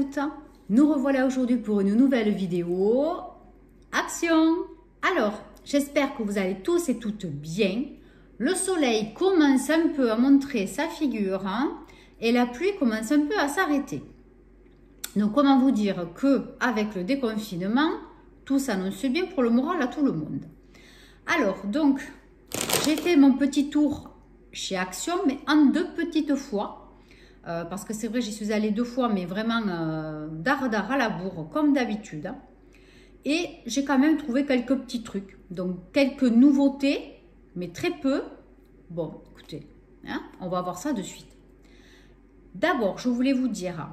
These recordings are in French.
toutes, nous revoilà aujourd'hui pour une nouvelle vidéo. Action! Alors, j'espère que vous allez tous et toutes bien. Le soleil commence un peu à montrer sa figure et la pluie commence un peu à s'arrêter. Donc, comment vous dire qu'avec le déconfinement, tout s'annonce bien pour le moral à tout le monde. Alors, donc, j'ai fait mon petit tour chez Action, mais en 2 petites fois. Parce que c'est vrai, j'y suis allée 2 fois, mais vraiment d'art à la bourre, comme d'habitude. Et j'ai quand même trouvé quelques petits trucs. Donc, quelques nouveautés, mais très peu. Bon, écoutez, on va voir ça de suite. D'abord, je voulais vous dire,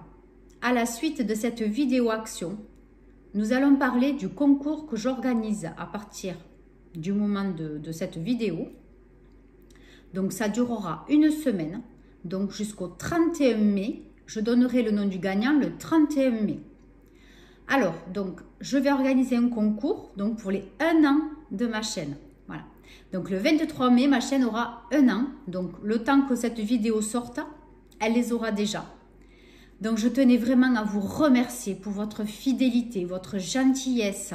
à la suite de cette vidéo action, nous allons parler du concours que j'organise à partir du moment de cette vidéo. Donc, ça durera 1 semaine. Donc, jusqu'au 31 mai, je donnerai le nom du gagnant le 31 mai. Alors, donc, je vais organiser un concours donc pour les 1 an de ma chaîne. Voilà. Donc, le 23 mai, ma chaîne aura 1 an. Donc, le temps que cette vidéo sorte, elle les aura déjà. Donc, je tenais vraiment à vous remercier pour votre fidélité, votre gentillesse.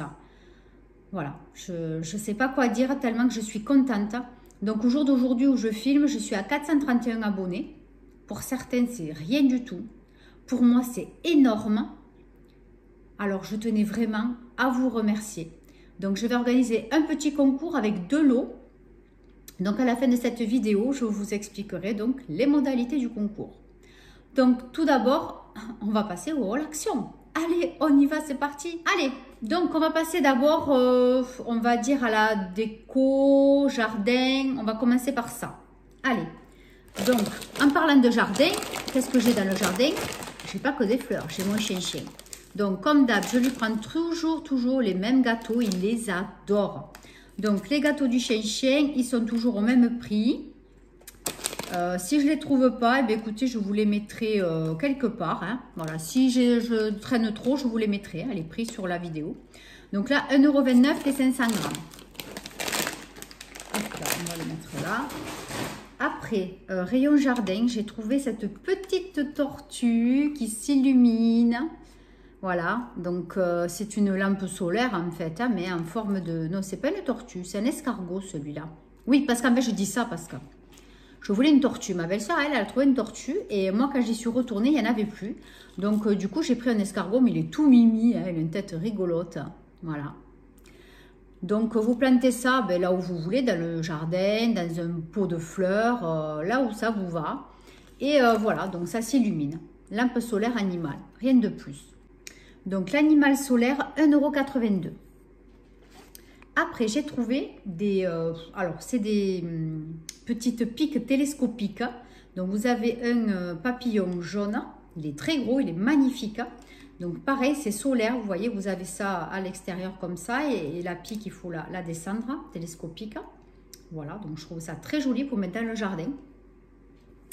Voilà, je ne sais pas quoi dire tellement que je suis contente. Donc, au jour d'aujourd'hui où je filme, je suis à 431 abonnés. Pour certains, c'est rien du tout. Pour moi, c'est énorme. Alors, je tenais vraiment à vous remercier. Donc, je vais organiser un petit concours avec 2 lots. Donc, à la fin de cette vidéo, je vous expliquerai donc les modalités du concours. Donc, tout d'abord, on va passer au rôle action. Allez, on y va, c'est parti. Allez, donc on va passer d'abord, on va dire à la déco, jardin. On va commencer par ça. Allez. Donc, en parlant de jardin, qu'est-ce que j'ai dans le jardin? J'ai pas que des fleurs, j'ai mon chien-chien. Donc, comme d'hab, je lui prends toujours les mêmes gâteaux. Il les adore. Donc, les gâteaux du chien-chien, ils sont toujours au même prix. Si je ne les trouve pas, eh bien, écoutez, je vous les mettrai quelque part. Voilà, si je traîne trop, je vous les mettrai. Les prix sur la vidéo. Donc là, 1,29 € les 500 grammes. Hop là, on va le mettre là. Après, rayon jardin, j'ai trouvé cette petite tortue qui s'illumine. Voilà, donc c'est une lampe solaire en fait, mais en forme de... Non, c'est pas une tortue, c'est un escargot celui-là. Oui, parce qu'en fait, je dis ça parce que je voulais une tortue. Ma belle-soeur, elle a trouvé une tortue et moi, quand j'y suis retournée, il n'y en avait plus. Donc, du coup, j'ai pris un escargot, mais il est tout mimi, il a une tête rigolote. Voilà. Donc, vous plantez ça là où vous voulez, dans le jardin, dans un pot de fleurs, là où ça vous va. Et voilà, donc ça s'illumine. Lampe solaire animale, rien de plus. Donc, l'animal solaire, 1,82 €. Après, j'ai trouvé des... alors, c'est des petites piques télescopiques. Donc, vous avez un papillon jaune. Il est très gros, il est magnifique. Donc, pareil, c'est solaire. Vous voyez, vous avez ça à l'extérieur comme ça. Et la pique, il faut la descendre, télescopique. Voilà, donc je trouve ça très joli pour mettre dans le jardin.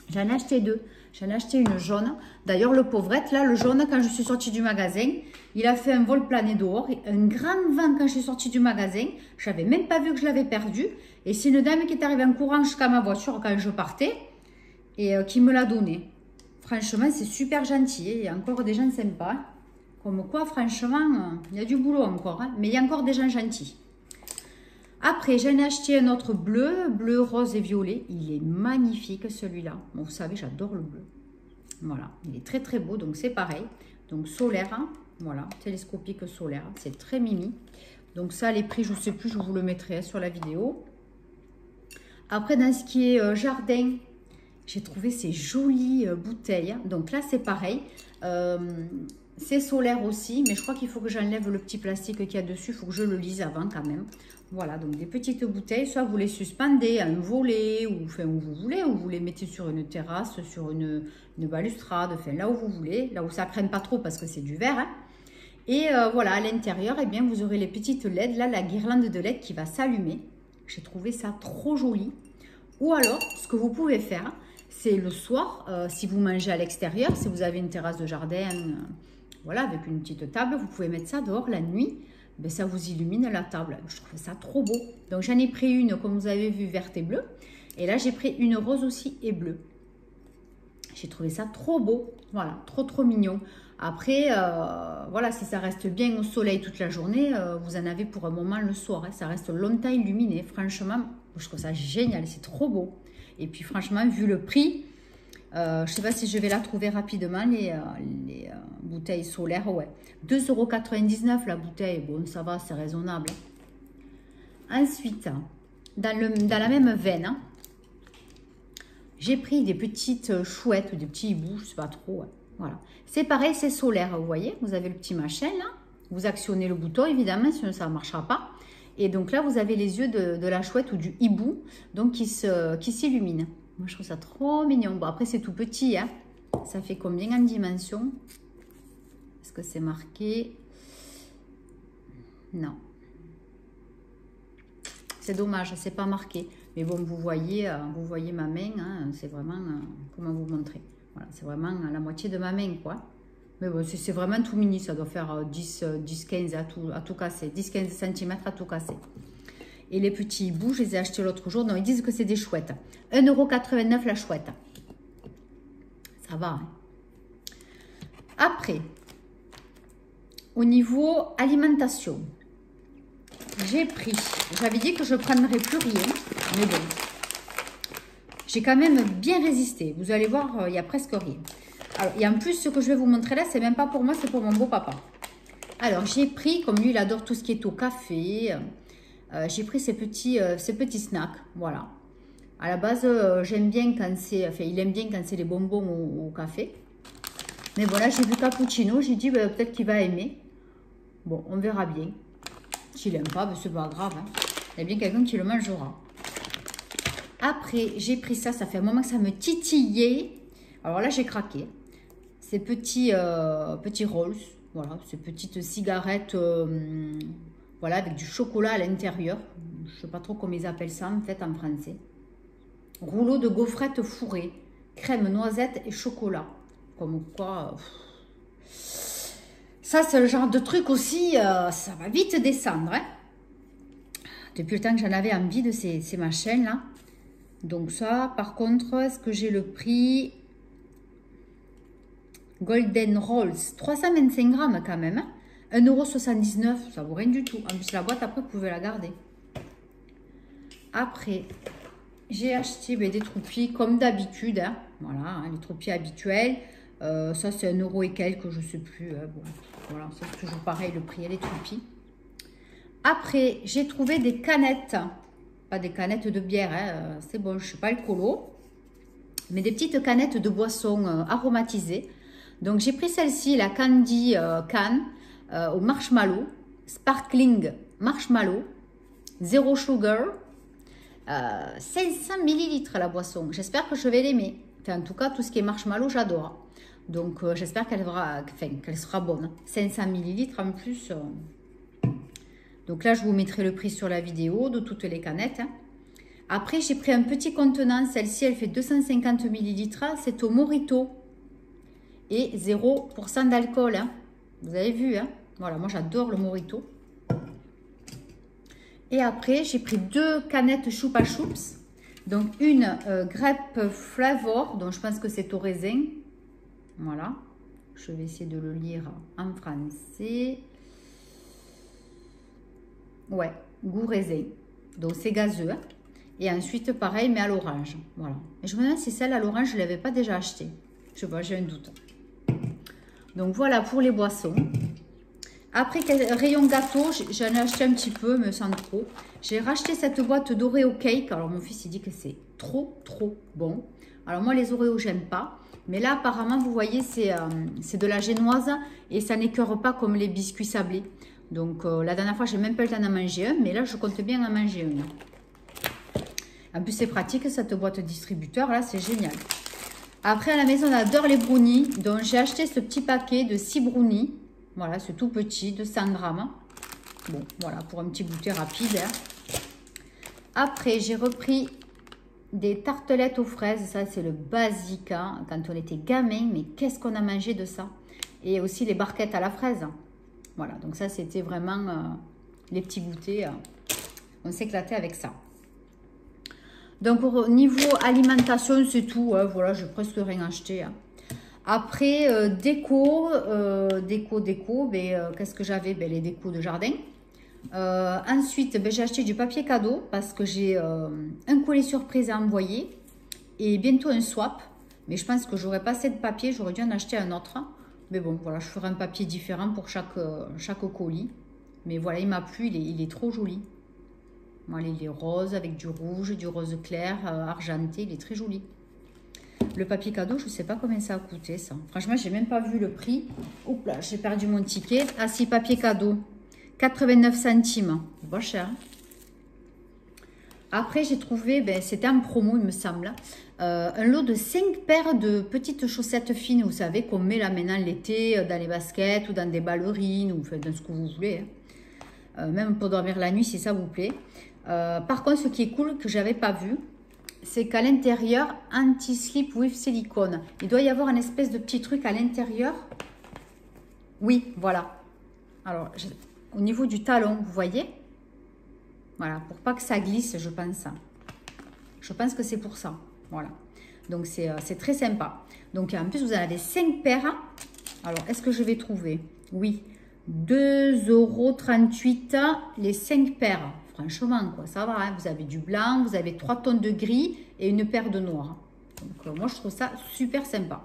J'en ai acheté 2. J'en ai acheté une jaune. D'ailleurs, le pauvrette, là, le jaune, quand je suis sortie du magasin, il a fait un vol plané dehors. Un grand vent quand je suis sortie du magasin. Je n'avais même pas vu que je l'avais perdu. Et c'est une dame qui est arrivée en courant jusqu'à ma voiture quand je partais et qui me l'a donné. Franchement, c'est super gentil. Il y a encore des gens sympas. Comme quoi, franchement, il y a du boulot encore. Mais il y a encore des gens gentils. Après, j'en ai acheté un autre bleu, rose et violet. Il est magnifique celui-là. Bon, vous savez, j'adore le bleu. Voilà, il est très très beau, donc c'est pareil. Donc solaire, voilà, télescopique solaire, c'est très mimi. Donc ça, les prix, je ne sais plus, je vous le mettrai sur la vidéo. Après, dans ce qui est jardin, j'ai trouvé ces jolies bouteilles. Donc là, c'est pareil. C'est solaire aussi, mais je crois qu'il faut que j'enlève le petit plastique qu'il y a dessus. Il faut que je le lise avant quand même. Voilà, donc des petites bouteilles. Soit vous les suspendez à un volet, ou enfin, où vous voulez, ou vous les mettez sur une terrasse, sur une balustrade, enfin là où vous voulez, là où ça ne crème pas trop parce que c'est du verre. Et voilà, à l'intérieur, eh bien, vous aurez les petites LED, là, la guirlande de LED qui va s'allumer. J'ai trouvé ça trop joli. Ou alors, ce que vous pouvez faire, c'est le soir, si vous mangez à l'extérieur, si vous avez une terrasse de jardin, voilà, avec une petite table, vous pouvez mettre ça dehors la nuit. Ben, ça vous illumine la table. Je trouve ça trop beau. Donc, j'en ai pris une, comme vous avez vu, verte et bleue. Et là, j'ai pris une rose aussi et bleue. J'ai trouvé ça trop beau. Voilà, trop mignon. Après, voilà, si ça reste bien au soleil toute la journée, vous en avez pour un moment le soir. Hein, ça reste longtemps illuminé. Franchement, je trouve ça génial. C'est trop beau. Et puis franchement, vu le prix, je ne sais pas si je vais la trouver rapidement, les bouteilles solaires. Ouais, 2,99 € la bouteille. Bon, ça va, c'est raisonnable. Ensuite, dans la même veine, hein, j'ai pris des petites chouettes ou des petits hiboux, je ne sais pas trop. Ouais. Voilà. C'est pareil, c'est solaire, vous voyez. Vous avez le petit machin là. Vous actionnez le bouton, évidemment, sinon ça ne marchera pas. Et donc là, vous avez les yeux de la chouette ou du hibou, donc qui s'illuminent. Moi, je trouve ça trop mignon. Bon, après, c'est tout petit. Hein. Ça fait combien en dimension? Est-ce que c'est marqué? Non. C'est dommage, c'est pas marqué. Mais bon, vous voyez ma main. Hein, c'est vraiment... comment vous montrer? Voilà, c'est vraiment la moitié de ma main, quoi. Mais bon, c'est vraiment tout mini. Ça doit faire 10-15 à tout casser. 10-15 cm à tout casser. Et les petits hiboux, je les ai achetés l'autre jour. Non, ils disent que c'est des chouettes. 1,89 € la chouette. Ça va. Hein. Après, au niveau alimentation, j'ai pris... J'avais dit que je ne prendrais plus rien. Mais bon, j'ai quand même bien résisté. Vous allez voir, il n'y a presque rien. Alors, et en plus, ce que je vais vous montrer là, c'est même pas pour moi, c'est pour mon beau-papa. Alors, j'ai pris, comme lui, il adore tout ce qui est au café... j'ai pris ces petits snacks, voilà. À la base, j'aime bien quand c'est... Enfin, il aime bien quand c'est les bonbons au café. Mais voilà, j'ai vu cappuccino, j'ai dit peut-être qu'il va aimer. Bon, on verra bien. S'il n'aime pas, c'est pas grave. Hein. Il y a bien quelqu'un qui le mangera. Après, j'ai pris ça, ça fait un moment que ça me titillait. Alors là, j'ai craqué. Ces petits rolls, voilà, ces petites cigarettes... voilà, avec du chocolat à l'intérieur. Je ne sais pas trop comment ils appellent ça, en fait, en français. Rouleau de gaufrettes fourrées. Crème, noisette et chocolat. Comme quoi... Ça, c'est le genre de truc aussi, ça va vite descendre. Hein. Depuis le temps que j'en avais envie de ces machins-là. Donc ça, par contre, est-ce que j'ai le prix... Golden Rolls, 325 grammes quand même. Hein. 1,79 €, ça vaut rien du tout. En plus, la boîte, après, vous pouvez la garder. Après, j'ai acheté des troupies comme d'habitude. Hein. Voilà, hein, les troupies habituelles. Ça, c'est 1 € et quelques, je ne sais plus. Hein. Bon, voilà, c'est toujours pareil, le prix, les troupies. Après, j'ai trouvé des canettes. Pas des canettes de bière, hein. C'est bon, je ne suis pas alcoolo. Mais des petites canettes de boissons aromatisées. Donc, j'ai pris celle-ci, la Candy Can. Au marshmallow, sparkling marshmallow, zéro sugar, 500 ml la boisson. J'espère que je vais l'aimer. Enfin, en tout cas, tout ce qui est marshmallow, j'adore. Donc, j'espère qu'elle sera bonne. 500 ml en plus. Donc là, je vous mettrai le prix sur la vidéo de toutes les canettes. Hein. Après, j'ai pris un petit contenant. Celle-ci, elle fait 250 ml. C'est au Morito. Et 0% d'alcool. Hein. Vous avez vu, hein? Voilà, moi j'adore le Morito. Et après, j'ai pris 2 canettes Choupa Choups. Donc une grape flavor, donc je pense que c'est au raisin. Voilà. Je vais essayer de le lire en français. Ouais, goût raisin. Donc c'est gazeux. Hein? Et ensuite, pareil, mais à l'orange. Voilà. Et je me demande si celle à l'orange, je ne l'avais pas déjà achetée. Je sais pas, j'ai un doute. Donc voilà pour les boissons. Après, rayon gâteau, j'en ai acheté un petit peu, mais sans trop. J'ai racheté cette boîte d'Oreo cake. Alors mon fils, il dit que c'est trop bon. Alors moi, les Oreos, j'aime pas. Mais là, apparemment, vous voyez, c'est de la génoise et ça n'écœure pas comme les biscuits sablés. Donc la dernière fois, j'ai même pas le temps d'en manger un, mais là, je compte bien en manger un. En plus, c'est pratique, cette boîte distributeur, là, c'est génial. Après, à la maison, on adore les brownies. Donc, j'ai acheté ce petit paquet de 6 brownies. Voilà, c'est tout petit, de 100 grammes. Bon, voilà, pour un petit goûter rapide. Hein. Après, j'ai repris des tartelettes aux fraises. Ça, c'est le basique. Hein. Quand on était gamin, mais qu'est-ce qu'on a mangé de ça? Et aussi les barquettes à la fraise. Voilà, donc ça, c'était vraiment les petits goûters. On s'éclatait avec ça. Donc au niveau alimentation, c'est tout. Hein. Voilà, j'ai presque rien acheté. Hein. Après, déco, qu'est-ce que j'avais? Les décos de jardin. Ensuite, j'ai acheté du papier cadeau parce que j'ai un colis surprise à envoyer et bientôt un swap. Mais je pense que j'aurais pas assez de papier, j'aurais dû en acheter un autre. Mais bon, voilà, je ferai un papier différent pour chaque colis. Mais voilà, il m'a plu, il est trop joli. Voilà, il est rose avec du rouge clair, argenté, il est très joli. Le papier cadeau, je ne sais pas combien ça a coûté ça. Franchement, j'ai même pas vu le prix. Oups là, j'ai perdu mon ticket. Ah si, papier cadeau. 89 centimes. C'est pas cher. Après, j'ai trouvé, c'était en promo, il me semble, un lot de 5 paires de petites chaussettes fines, vous savez, qu'on met là maintenant l'été dans les baskets ou dans des ballerines ou enfin, dans ce que vous voulez. Hein. Même pour dormir la nuit, si ça vous plaît. Par contre, ce qui est cool, que j'avais pas vu, c'est qu'à l'intérieur, anti-slip with silicone. Il doit y avoir un espèce de petit truc à l'intérieur. Oui, voilà. Alors, au niveau du talon, vous voyez? Voilà, pour pas que ça glisse, je pense. Je pense que c'est pour ça. Voilà. Donc, c'est très sympa. Donc, en plus, vous en avez 5 paires. Alors, est-ce que je vais trouver? Oui. 2,38 € les 5 paires. Franchement, quoi, ça va. Hein. Vous avez du blanc, vous avez 3 tons de gris et une paire de noir. Donc, moi, je trouve ça super sympa.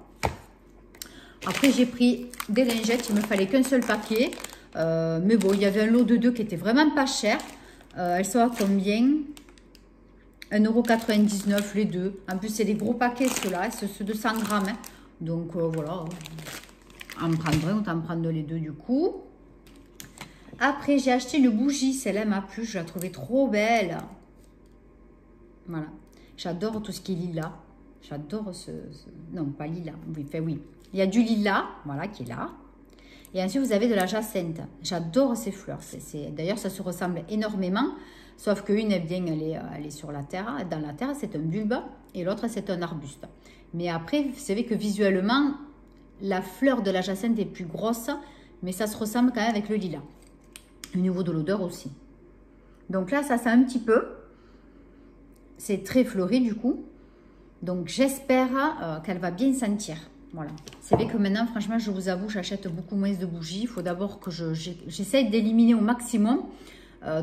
Après, j'ai pris des lingettes. Il ne me fallait qu'un seul paquet. Mais bon, il y avait un lot de 2 qui était vraiment pas cher. Elles sont à combien? 1,99 € les deux. En plus, c'est des gros paquets, ceux-là. C'est ceux de 100 grammes. Hein. Donc, voilà. En prendre un, autant prendre les deux du coup. Après, j'ai acheté une bougie. Celle-là m'a plu. Je la trouvais trop belle. Voilà. J'adore tout ce qui est lilas. J'adore non, pas lilas. Oui, enfin, oui. Il y a du lilas, voilà, qui est là. Et ensuite, vous avez de la jacinthe. J'adore ces fleurs. D'ailleurs, ça se ressemble énormément. Sauf qu'une, elle est sur la terre. Dans la terre, c'est un bulbe. Et l'autre, c'est un arbuste. Mais après, vous savez que visuellement, la fleur de la jacinthe est plus grosse. Mais ça se ressemble quand même avec le lilas. Au niveau de l'odeur aussi. Donc là, ça sent un petit peu. C'est très fleuri du coup. Donc j'espère qu'elle va bien sentir. Voilà. C'est vrai que maintenant, franchement, je vous avoue, j'achète beaucoup moins de bougies. Il faut d'abord que j'essaye d'éliminer au maximum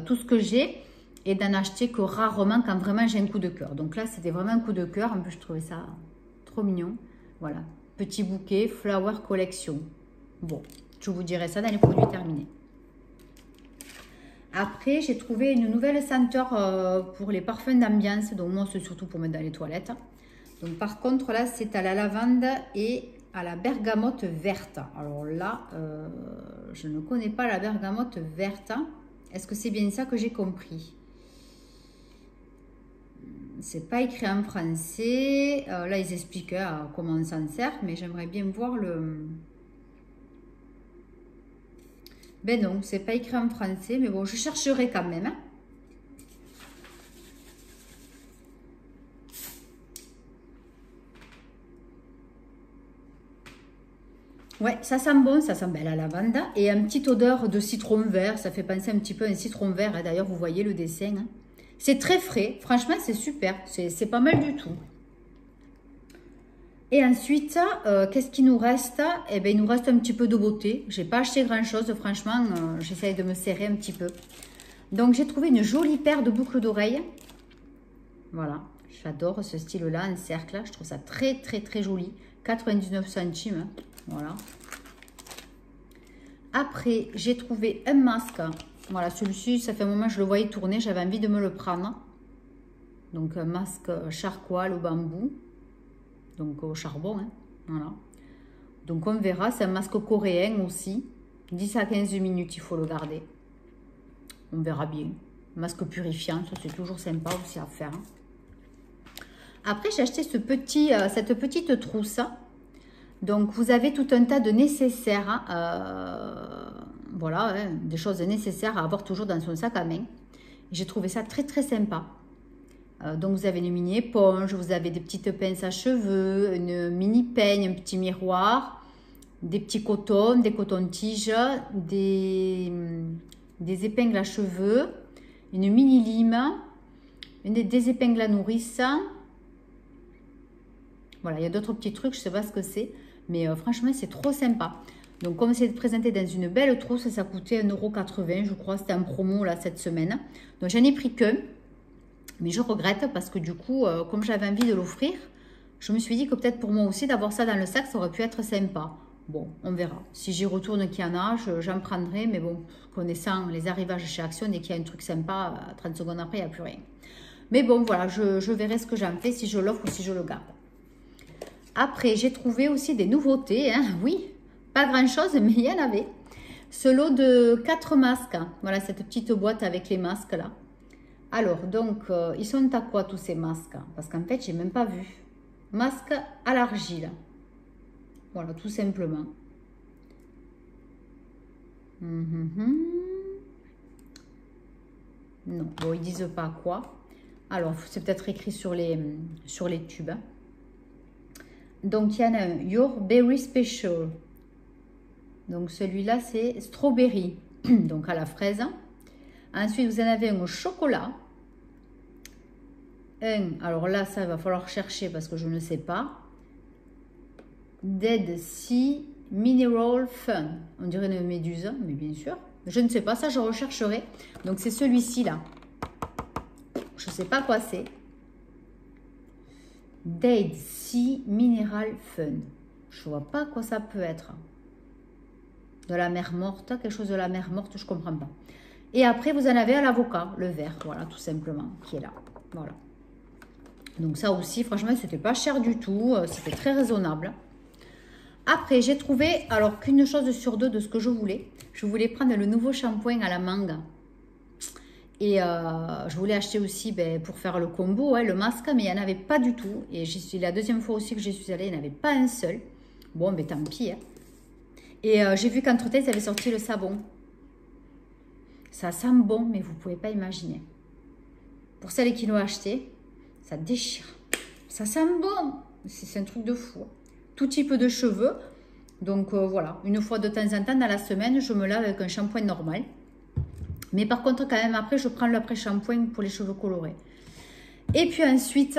tout ce que j'ai et d'en acheter que rarement quand vraiment j'ai un coup de cœur. Donc là, c'était vraiment un coup de cœur. En plus, je trouvais ça trop mignon. Voilà. Petit bouquet, Flower Collection. Bon, je vous dirai ça dans les produits terminés. Après, j'ai trouvé une nouvelle senteur pour les parfums d'ambiance. Donc moi, c'est surtout pour mettre dans les toilettes. Donc par contre, là, c'est à la lavande et à la bergamote verte. Alors là, je ne connais pas la bergamote verte. Est-ce que c'est bien ça que j'ai compris? C'est pas écrit en français. Là, ils expliquent comment on s'en sert, mais j'aimerais bien voir le... Ben non, c'est pas écrit en français, mais bon, je chercherai quand même. Hein. Ouais, ça sent bon, ça sent la lavande. Et une petite odeur de citron vert, ça fait penser un petit peu à un citron vert. Hein. D'ailleurs, vous voyez le dessin. Hein. C'est très frais, franchement, c'est super. C'est pas mal du tout. Et ensuite, qu'est-ce qu'il nous reste? Eh bien, il nous reste un petit peu de beauté. J'ai pas acheté grand-chose, franchement. J'essaye de me serrer un petit peu. Donc, j'ai trouvé une jolie paire de boucles d'oreilles. Voilà. J'adore ce style-là, en cercle. Je trouve ça très, très, très joli. 99 centimes. Hein. Voilà. Après, j'ai trouvé un masque. Voilà, celui-ci, ça fait un moment que je le voyais tourner. J'avais envie de me le prendre. Donc, un masque charcoal au bambou. Donc au charbon, hein, voilà. Donc on verra, c'est un masque coréen aussi. 10 à 15 minutes, il faut le garder. On verra bien. Masque purifiant, ça c'est toujours sympa aussi à faire. Après, j'ai acheté cette petite trousse. Donc vous avez tout un tas de nécessaires. Voilà, hein, des choses nécessaires à avoir toujours dans son sac à main. J'ai trouvé ça très très sympa. Donc vous avez une mini éponge, vous avez des petites pinces à cheveux, une mini peigne, un petit miroir, des petits cotons, des cotons-tiges, des épingles à cheveux, une mini lime, des épingles à nourrice. Voilà, il y a d'autres petits trucs, je ne sais pas ce que c'est. Mais franchement, c'est trop sympa. Donc, comme c'est présenté dans une belle trousse, ça coûtait 1,80 €, je crois. C'était en promo là cette semaine. Donc, j'en ai pris qu'un. Mais je regrette parce que du coup, comme j'avais envie de l'offrir, je me suis dit que peut-être pour moi aussi, d'avoir ça dans le sac, ça aurait pu être sympa. Bon, on verra. Si j'y retourne qu'il y en a, j'en prendrai. Mais bon, connaissant les arrivages chez Action, dès qu'il y a un truc sympa, 30 secondes après, il n'y a plus rien. Mais bon, voilà, je verrai ce que j'en fais, si je l'offre ou si je le garde. Après, j'ai trouvé aussi des nouveautés. Hein. Oui, pas grand-chose, mais il y en avait. Ce lot de 4 masques. Voilà, cette petite boîte avec les masques là. Alors, donc, ils sont à quoi tous ces masques? Parce qu'en fait, j'ai même pas vu. Masque à l'argile. Voilà, tout simplement. Non, bon, ils disent pas quoi. Alors, c'est peut-être écrit sur les tubes. Donc, il y en a un Your Berry Special. Donc, celui-là, c'est strawberry. Donc, à la fraise. Ensuite, vous en avez un au chocolat. Alors là, ça va falloir chercher parce que je ne sais pas. Dead Sea Mineral Fun. On dirait une méduse, mais bien sûr. Je ne sais pas, ça je rechercherai. Donc c'est celui-ci là. Je ne sais pas quoi c'est. Dead Sea Mineral Fun. Je ne vois pas quoi ça peut être. De la mer morte, quelque chose de la mer morte, je ne comprends pas. Et après, vous en avez à l'avocat, le vert, voilà, tout simplement, qui est là. Voilà. Donc ça aussi, franchement, c'était pas cher du tout. C'était très raisonnable. Après, j'ai trouvé, alors qu'une chose sur deux de ce que je voulais. Je voulais prendre le nouveau shampoing à la mangue. Et je voulais acheter aussi pour faire le combo, le masque, mais il n'y en avait pas du tout. Et j'y suis la deuxième fois aussi que j'y suis allée, il n'y en avait pas un seul. Bon, mais tant pis. Hein. Et j'ai vu qu'entre-temps, ils avaient sorti le savon. Ça sent bon, mais vous ne pouvez pas imaginer. Pour celles qui l'ont acheté, ça déchire. Ça sent bon. C'est un truc de fou. Tout type de cheveux. Donc voilà, une fois de temps en temps dans la semaine, je me lave avec un shampoing normal. Mais par contre, quand même, après, je prends l'après-shampoing pour les cheveux colorés. Et puis ensuite,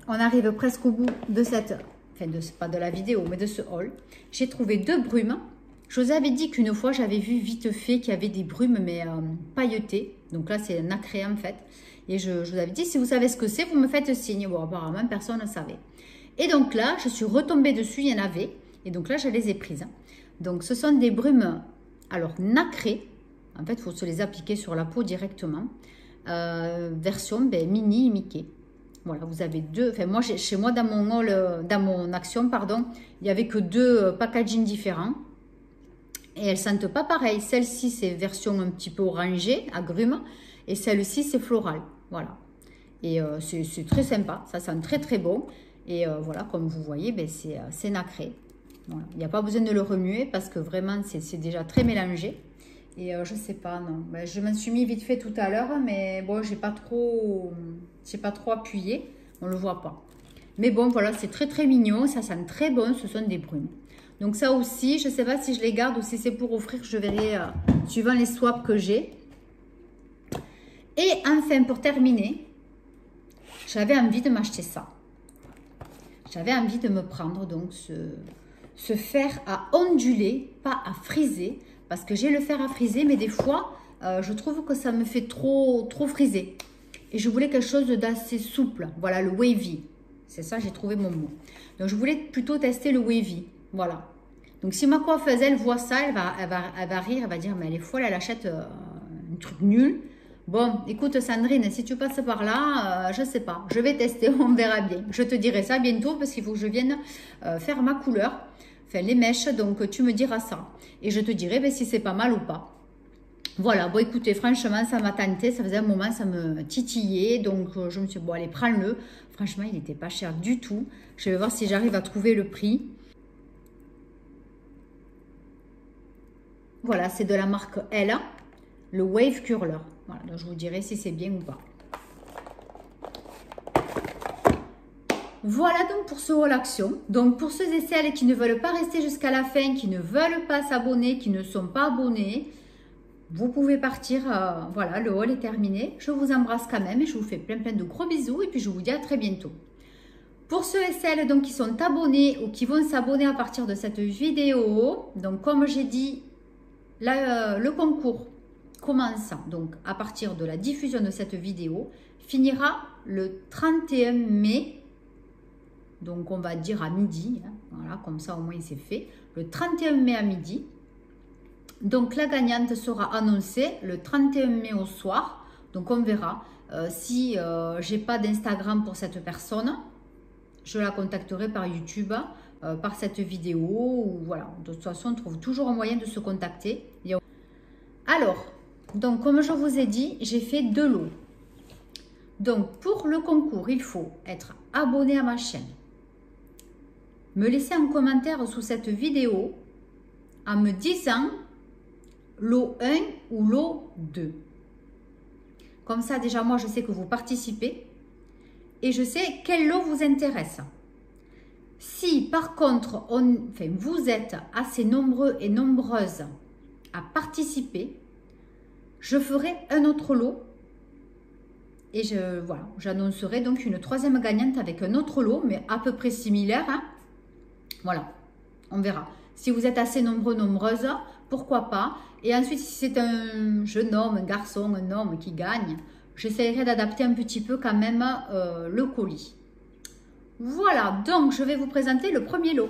on arrive presque au bout de cette... Enfin, pas de la vidéo, mais de ce haul. J'ai trouvé 2 brumes. Je vous avais dit qu'une fois, j'avais vu vite fait qu'il y avait des brumes, mais pailletées. Donc là, c'est nacré en fait. Et je vous avais dit, si vous savez ce que c'est, vous me faites signe. Bon, apparemment, personne ne savait. Et donc là, je suis retombée dessus, il y en avait. Et donc là, je les ai prises. Donc, ce sont des brumes, alors, nacrées. En fait, il faut se les appliquer sur la peau directement. Version mini Mickey. Voilà, vous avez 2. Enfin, moi, chez moi, dans mon action, pardon, il n'y avait que 2 packaging différents. Et elles sentent pas pareil. Celle-ci, c'est version un petit peu orangée, agrumes. Et celle-ci, c'est floral. Voilà. Et c'est très sympa. Ça sent très, très bon. Et voilà, comme vous voyez, c'est nacré. Voilà. Il n'y a pas besoin de le remuer parce que vraiment, c'est déjà très mélangé. Et je ne sais pas, non. Je m'en suis mis vite fait tout à l'heure, mais bon, j'ai pas trop appuyé. On ne le voit pas. Mais bon, voilà, c'est très, très mignon. Ça sent très bon. Ce sont des brumes. Donc ça aussi, je ne sais pas si je les garde ou si c'est pour offrir. Je verrai suivant les swaps que j'ai. Et enfin, pour terminer, j'avais envie de m'acheter ça. J'avais envie de me prendre donc ce fer à onduler, pas à friser. Parce que j'ai le fer à friser, mais des fois, je trouve que ça me fait trop friser. Et je voulais quelque chose d'assez souple. Voilà, le wavy. C'est ça, j'ai trouvé mon mot. Donc, je voulais plutôt tester le wavy. Voilà. Donc, si ma coiffeuse, elle voit ça, elle va rire, elle va dire, mais elle est folle, elle achète un truc nul. Bon, écoute Sandrine, si tu passes par là, je ne sais pas. Je vais tester, on verra bien. Je te dirai ça bientôt parce qu'il faut que je vienne faire ma couleur. Enfin, les mèches, donc tu me diras ça. Et je te dirai si c'est pas mal ou pas. Voilà, bon écoutez, franchement, ça m'a tenté. Ça faisait un moment, ça me titillait. Donc, je me suis dit, bon, allez, prends-le. Franchement, il n'était pas cher du tout. Je vais voir si j'arrive à trouver le prix. Voilà, c'est de la marque L, le Wave Curler. Voilà, donc je vous dirai si c'est bien ou pas. Voilà donc pour ce haul action. Donc pour ceux et celles qui ne veulent pas rester jusqu'à la fin, qui ne veulent pas s'abonner, qui ne sont pas abonnés, vous pouvez partir. Voilà, le haul est terminé. Je vous embrasse quand même et je vous fais plein de gros bisous. Et puis, je vous dis à très bientôt. Pour ceux et celles donc, qui sont abonnés ou qui vont s'abonner à partir de cette vidéo, donc comme j'ai dit, le concours commence donc à partir de la diffusion de cette vidéo, finira le 31 mai, donc on va dire à midi, hein, voilà, comme ça au moins c'est fait, le 31 mai à midi. Donc la gagnante sera annoncée le 31 mai au soir, donc on verra si j'ai pas d'Instagram pour cette personne. Je la contacterai par YouTube, par cette vidéo, ou voilà. De toute façon, on trouve toujours un moyen de se contacter. Alors, donc comme je vous ai dit, j'ai fait 2 lots. Donc pour le concours, il faut être abonné à ma chaîne, me laisser un commentaire sous cette vidéo en me disant lot 1 ou lot 2. Comme ça, déjà, moi, je sais que vous participez. Et je sais quel lot vous intéresse. Si par contre, vous êtes assez nombreux et nombreuses à participer, je ferai un autre lot et voilà, j'annoncerai donc une 3e gagnante avec un autre lot, mais à peu près similaire. Hein. Voilà, on verra. Si vous êtes assez nombreux, nombreuses, pourquoi pas. Et ensuite, si c'est un jeune homme, un garçon, un homme qui gagne, j'essaierai d'adapter un petit peu quand même le colis. Voilà, donc je vais vous présenter le premier lot.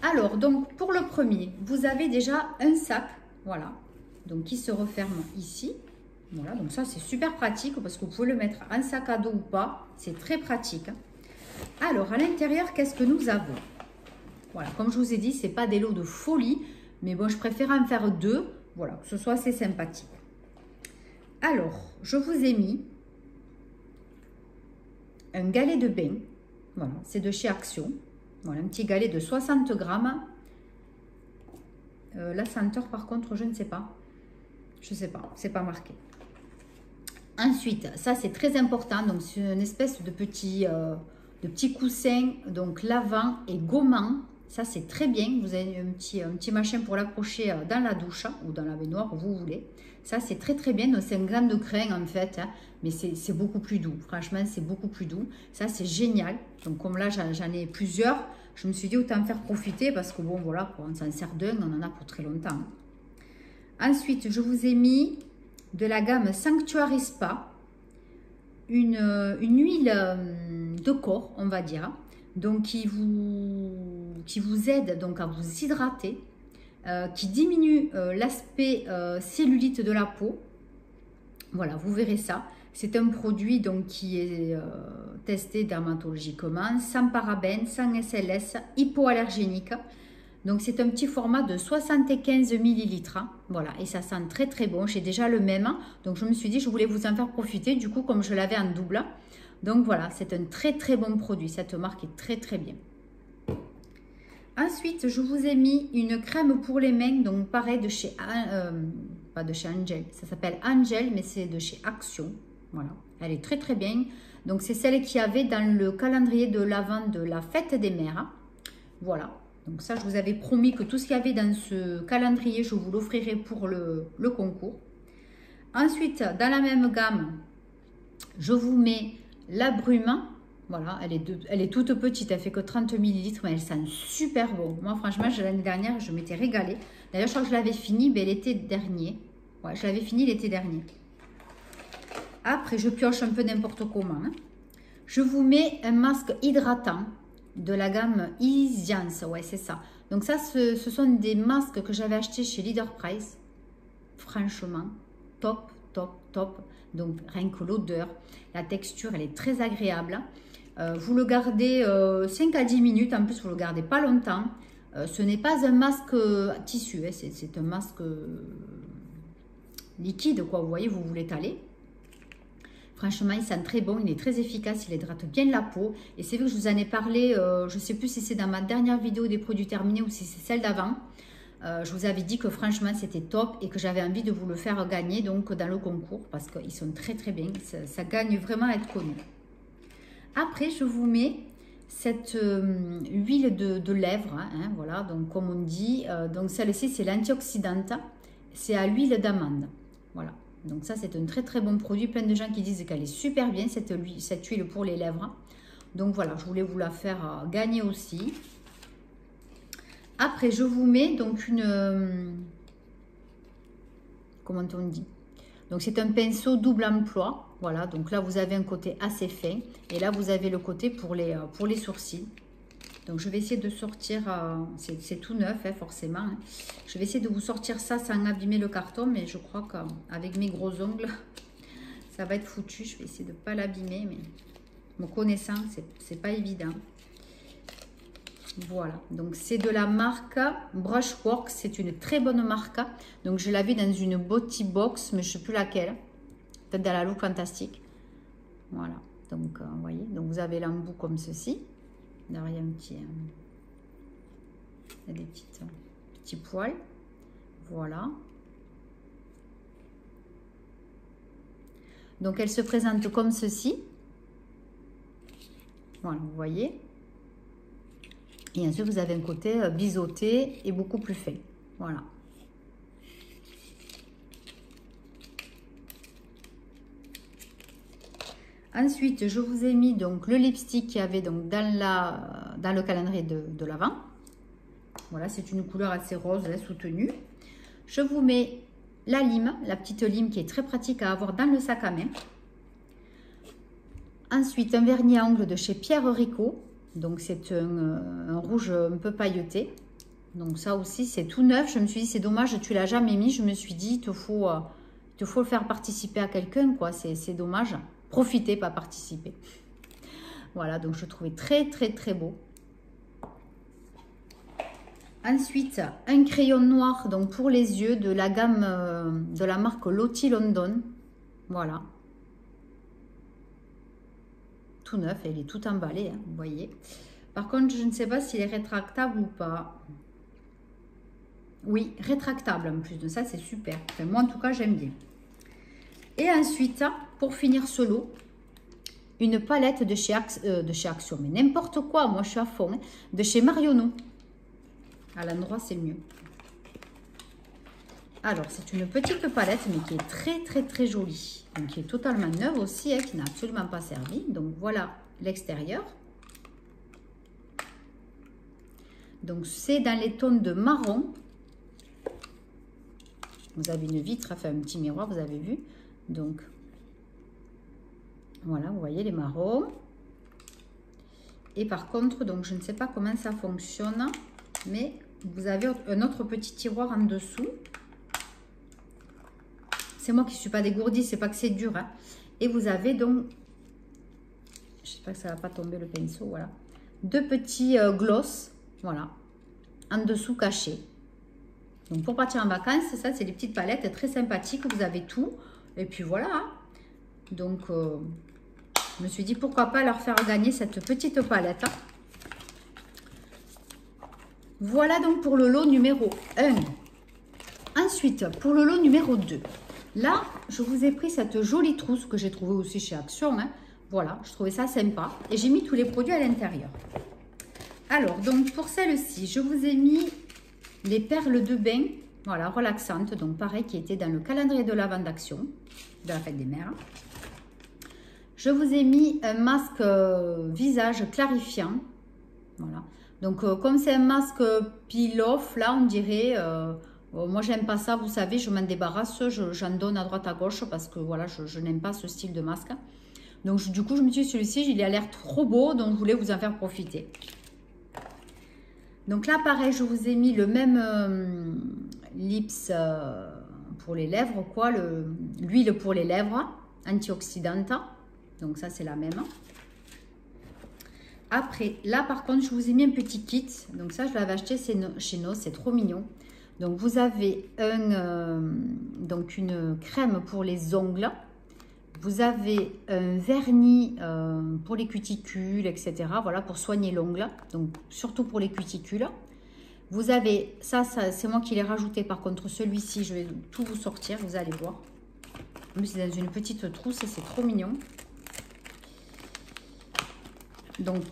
Alors, donc pour le premier, vous avez déjà un sac, voilà, donc qui se referme ici. Voilà, donc ça c'est super pratique parce que vous pouvez le mettre en sac à dos ou pas, c'est très pratique. Alors, à l'intérieur, qu'est-ce que nous avons? Voilà, comme je vous ai dit, c'est pas des lots de folie, mais bon, je préfère en faire 2, voilà, que ce soit assez sympathique. Alors, je vous ai mis un galet de bain. Voilà, c'est de chez Action. Voilà, un petit galet de 60 grammes. La senteur, par contre, je ne sais pas. Je ne sais pas, c'est pas marqué. Ensuite, ça, c'est très important. Donc, c'est une espèce de petit coussin, donc lavant et gommant. Ça, c'est très bien. Vous avez un petit machin pour l'accrocher dans la douche ou dans la baignoire, où vous voulez. Ça, c'est très bien. Donc, c'est un grain de crin, en fait. Hein, mais c'est beaucoup plus doux. Franchement, c'est beaucoup plus doux. Ça, c'est génial. Donc, comme là, j'en ai plusieurs, je me suis dit autant faire profiter parce que, bon, voilà, on s'en sert d'un, on en a pour très longtemps. Ensuite, je vous ai mis de la gamme Sanctuary Spa. Une huile de corps, on va dire. Donc, qui vous aide donc à vous hydrater, qui diminue l'aspect cellulite de la peau. Voilà, vous verrez ça. C'est un produit donc qui est testé dermatologiquement, sans parabènes, sans SLS, hypoallergénique. Donc, c'est un petit format de 75 ml. Voilà, et ça sent très bon. J'ai déjà le même. Donc, je me suis dit, je voulais vous en faire profiter. Du coup, comme je l'avais en double. Donc, voilà, c'est un très bon produit. Cette marque est très bien. Ensuite, je vous ai mis une crème pour les mains. Donc, pareil, de chez... pas de chez Angel. Ça s'appelle Angel, mais c'est de chez Action. Voilà, elle est très bien. Donc, c'est celle qu'il y avait dans le calendrier de l'Avent de la fête des mères. Voilà. Donc ça, je vous avais promis que tout ce qu'il y avait dans ce calendrier, je vous l'offrirai pour le concours. Ensuite, dans la même gamme, je vous mets la brume. Voilà, elle est toute petite, elle fait que 30 ml, mais elle sent super bon. Moi, franchement, l'année dernière, je m'étais régalée. D'ailleurs, je crois que je l'avais fini l'été dernier. Ouais, je l'avais fini l'été dernier. Après, je pioche un peu n'importe comment. Hein. Je vous mets un masque hydratant de la gamme Easiance, ouais c'est ça. Donc ça, ce sont des masques que j'avais achetés chez Leader Price. Franchement, top. Donc rien que l'odeur, la texture, elle est très agréable. Vous le gardez 5 à 10 minutes, en plus vous le gardez pas longtemps. Ce n'est pas un masque tissu, hein, c'est un masque liquide, quoi. Vous voyez, vous l'étalez. Franchement, il sent très bon, il est très efficace, il hydrate bien la peau. Et c'est vrai que je vous en ai parlé, je ne sais plus si c'est dans ma dernière vidéo des produits terminés ou si c'est celle d'avant. Je vous avais dit que franchement, c'était top et que j'avais envie de vous le faire gagner donc dans le concours parce qu'ils sont très bien. Ça gagne vraiment à être connu. Après, je vous mets cette huile de lèvres, hein, voilà, donc comme on dit. Donc celle-ci, c'est l'antioxydante. C'est à l'huile d'amande. Voilà. Donc ça, c'est un très très bon produit. Plein de gens qui disent qu'elle est super bien, cette huile pour les lèvres. Donc voilà, je voulais vous la faire gagner aussi. Après, je vous mets donc une... comment on dit? Donc c'est un pinceau double emploi. Voilà, donc là, vous avez un côté assez fin. Et là, vous avez le côté pour les sourcils. Donc je vais essayer de sortir, c'est tout neuf hein, forcément. Hein. Je vais essayer de vous sortir ça sans abîmer le carton, mais je crois qu'avec mes gros ongles, ça va être foutu. Je vais essayer de ne pas l'abîmer, mais me connaissant, c'est pas évident. Voilà, donc c'est de la marque Brushworks, c'est une très bonne marque. Donc je l'avais dans une Beauty Box, mais je ne sais plus laquelle. Peut-être dans la Look Fantastique. Voilà, donc vous voyez, donc vous avez l'embout comme ceci. Derrière un petit, il y a des petits poils. Voilà. Donc elle se présente comme ceci. Voilà, vous voyez. Et ensuite vous avez un côté biseauté et beaucoup plus fin. Voilà. Ensuite, je vous ai mis donc le lipstick qu'il y avait donc dans le calendrier de l'Avent. Voilà, c'est une couleur assez rose, là, soutenue. Je vous mets la lime, la petite lime qui est très pratique à avoir dans le sac à main. Ensuite, un vernis à ongles de chez Pierre Ricot. Donc, c'est un rouge un peu pailleté. Donc, ça aussi, c'est tout neuf. Je me suis dit, c'est dommage, tu ne l'as jamais mis. Je me suis dit, il te faut le faire participer à quelqu'un, quoi. C'est dommage. Profiter, pas participer. Voilà, donc je trouvais très, très, très beau. Ensuite, un crayon noir donc pour les yeux de la gamme de la marque Lottie London. Voilà. Tout neuf, elle est tout emballée, hein, vous voyez. Par contre, je ne sais pas s'il est rétractable ou pas. Oui, rétractable en plus de ça, c'est super. Enfin, moi, en tout cas, j'aime bien. Et ensuite, pour finir ce lot, une palette de chez Action, mais n'importe quoi, moi je suis à fond, hein, de chez Marionneau. À l'endroit, c'est mieux. Alors, c'est une petite palette, mais qui est très, très, très jolie. Donc, qui est totalement neuve aussi, hein, qui n'a absolument pas servi. Donc, voilà l'extérieur. Donc, c'est dans les tons de marron. Vous avez une vitre, enfin un petit miroir, vous avez vu. Donc, voilà, vous voyez les marrons. Et par contre, donc je ne sais pas comment ça fonctionne, mais vous avez un autre petit tiroir en dessous. C'est moi qui ne suis pas dégourdie, c'est pas que c'est dur. Hein. Et vous avez donc, j'espère que ça ne va pas tomber le pinceau, voilà. Deux petits gloss, voilà, en dessous cachés. Donc pour partir en vacances, ça c'est des petites palettes très sympathiques, vous avez tout. Et puis voilà, hein. Donc je me suis dit pourquoi pas leur faire gagner cette petite palette. Voilà donc pour le lot numéro 1. Ensuite, pour le lot numéro 2. Là, je vous ai pris cette jolie trousse que j'ai trouvée aussi chez Action. Hein. Voilà, je trouvais ça sympa. Et j'ai mis tous les produits à l'intérieur. Alors, donc pour celle-ci, je vous ai mis les perles de bain. Voilà, relaxantes. Donc pareil, qui était dans le calendrier de l'Avent d'Action, de la fête des mères. Je vous ai mis un masque visage clarifiant. Voilà. Donc, comme c'est un masque peel-off, là, on dirait... moi, j'aime pas ça, vous savez, je m'en débarrasse. J'en donne à droite, à gauche, parce que, voilà, je n'aime pas ce style de masque. Donc, du coup, je me suis dit, celui-ci, il a l'air trop beau, donc je voulais vous en faire profiter. Donc là, pareil, je vous ai mis le même lips pour les lèvres, quoi. L'huile pour les lèvres, antioxydante. Donc, ça, c'est la même. Après, là, par contre, je vous ai mis un petit kit. Donc, ça, je l'avais acheté chez Nos. C'est trop mignon. Donc, vous avez donc une crème pour les ongles. Vous avez un vernis pour les cuticules, etc. Voilà, pour soigner l'ongle. Donc, surtout pour les cuticules. Vous avez, ça c'est moi qui l'ai rajouté. Par contre, celui-ci, je vais tout vous sortir. Vous allez voir. C'est dans une petite trousse et c'est trop mignon. Donc,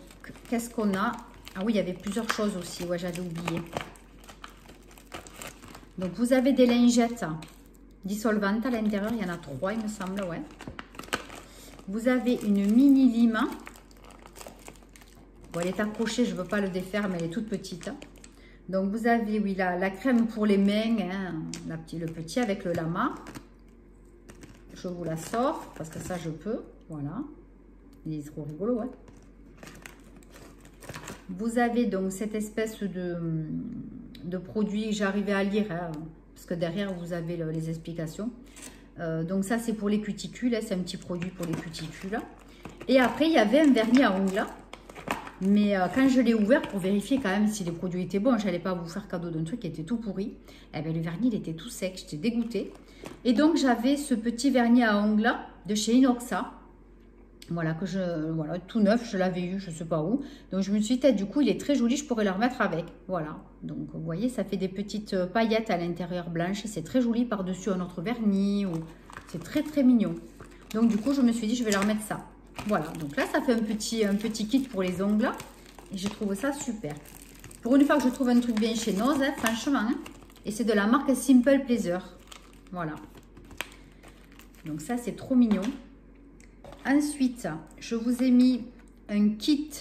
qu'est-ce qu'on a? Ah oui, il y avait plusieurs choses aussi. Ouais, j'avais oublié. Donc, vous avez des lingettes dissolvante à l'intérieur. Il y en a 3, il me semble, ouais. Vous avez une mini lime. Bon, elle est accrochée, je ne veux pas le défaire, mais elle est toute petite. Donc, vous avez, oui, la crème pour les mains, hein, le petit avec le lama. Je vous la sors, parce que ça, je peux. Voilà. Il est trop rigolo, ouais. Vous avez donc cette espèce de produit, j'arrivais à lire, hein, parce que derrière, vous avez les explications. Donc, ça, c'est pour les cuticules. Hein, c'est un petit produit pour les cuticules. Et après, il y avait un vernis à ongles. Mais quand je l'ai ouvert pour vérifier quand même si les produits étaient bons, je n'allais pas vous faire cadeau d'un truc qui était tout pourri. Eh bien, le vernis, il était tout sec, j'étais dégoûtée. Et donc, j'avais ce petit vernis à ongles de chez Inoxa. Voilà, voilà, tout neuf, je l'avais eu, je ne sais pas où. Donc, je me suis dit, du coup, il est très joli, je pourrais le remettre avec. Voilà, donc vous voyez, ça fait des petites paillettes à l'intérieur blanches. C'est très joli par-dessus un autre vernis. C'est très, très mignon. Donc, du coup, je me suis dit, je vais leur mettre ça. Voilà, donc là, ça fait un petit kit pour les ongles. Et je trouve ça super. Pour une fois que je trouve un truc bien chez Noz, hein, franchement. Hein, et c'est de la marque Simple Pleasure. Voilà. Donc ça, c'est trop mignon. Ensuite, je vous ai mis un kit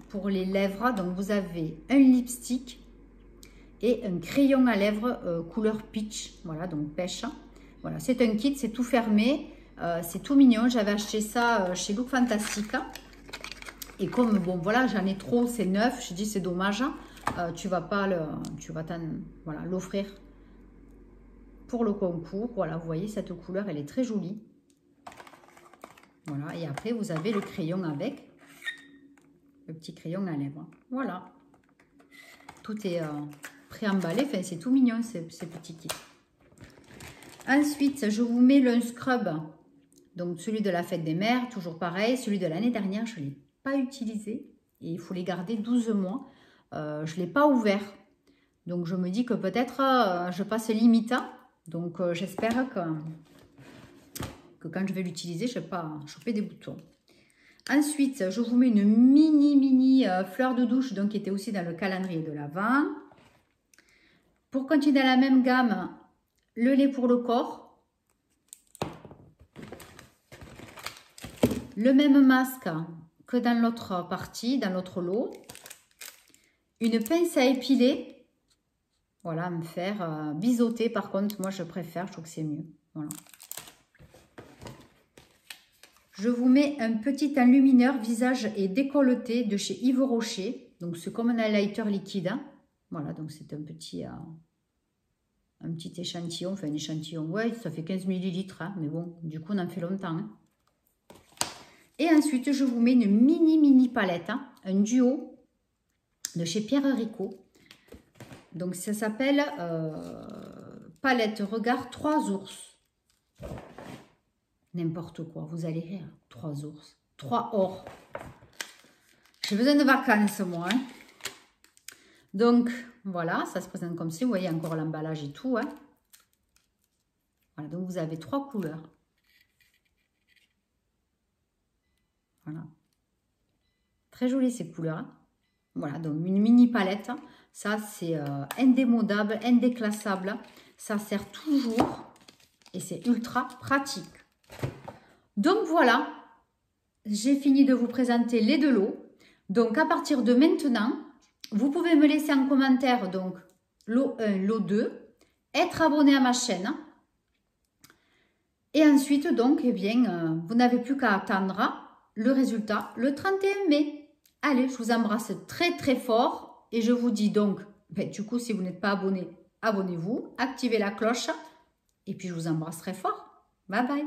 pour les lèvres. Donc, vous avez un lipstick et un crayon à lèvres couleur peach. Voilà, donc pêche. Voilà, c'est un kit, c'est tout fermé. C'est tout mignon. J'avais acheté ça chez Look Fantastica. Et comme, bon, voilà, j'en ai trop, c'est neuf. Je dis, c'est dommage. Tu vas pas voilà, l'offrir pour le concours. Voilà, vous voyez, cette couleur, elle est très jolie. Voilà, et après, vous avez le crayon avec. Le petit crayon à lèvres. Voilà. Tout est préemballé. Enfin, c'est tout mignon, ces petits kits. Ensuite, je vous mets le scrub. Donc, celui de la fête des mères, toujours pareil. Celui de l'année dernière, je ne l'ai pas utilisé. Et il faut les garder 12 mois. Je ne l'ai pas ouvert. Donc, je me dis que peut-être je passe limite. Donc, j'espère que quand je vais l'utiliser, je ne vais pas choper des boutons. Ensuite, je vous mets une mini fleur de douche, donc qui était aussi dans le calendrier de l'Avent. Pour continuer dans la même gamme, le lait pour le corps. Le même masque que dans l'autre partie, dans l'autre lot. Une pince à épiler. Voilà, me faire biseauter. Par contre, moi, je préfère, je trouve que c'est mieux. Voilà. Je vous mets un petit enlumineur visage et décolleté de chez Yves Rocher. Donc, c'est comme un highlighter liquide. Hein. Voilà, donc c'est un petit échantillon. Enfin, un échantillon, ouais, ça fait 15 ml. Hein, mais bon, du coup, on en fait longtemps. Hein. Et ensuite, je vous mets une mini palette. Hein, un duo de chez Pierre Ricot. Donc, ça s'appelle palette regard 3 ours. N'importe quoi, vous allez rire. 3 ours, 3 or. J'ai besoin de vacances, moi. Hein. Donc, voilà, ça se présente comme ça. Vous voyez encore l'emballage et tout. Hein. Voilà, donc vous avez 3 couleurs. Voilà. Très jolies ces couleurs. Hein. Voilà, donc une mini palette. Ça, c'est indémodable, indéclassable. Ça sert toujours et c'est ultra pratique. Donc voilà, j'ai fini de vous présenter les 2 lots. Donc à partir de maintenant, vous pouvez me laisser en commentaire donc lot 1, lot 2, être abonné à ma chaîne. Et ensuite donc, eh bien, vous n'avez plus qu'à attendre le résultat le 31 mai. Allez, je vous embrasse très très fort et je vous dis donc, ben, du coup si vous n'êtes pas abonné, abonnez-vous, activez la cloche et puis je vous embrasse très fort. Bye bye.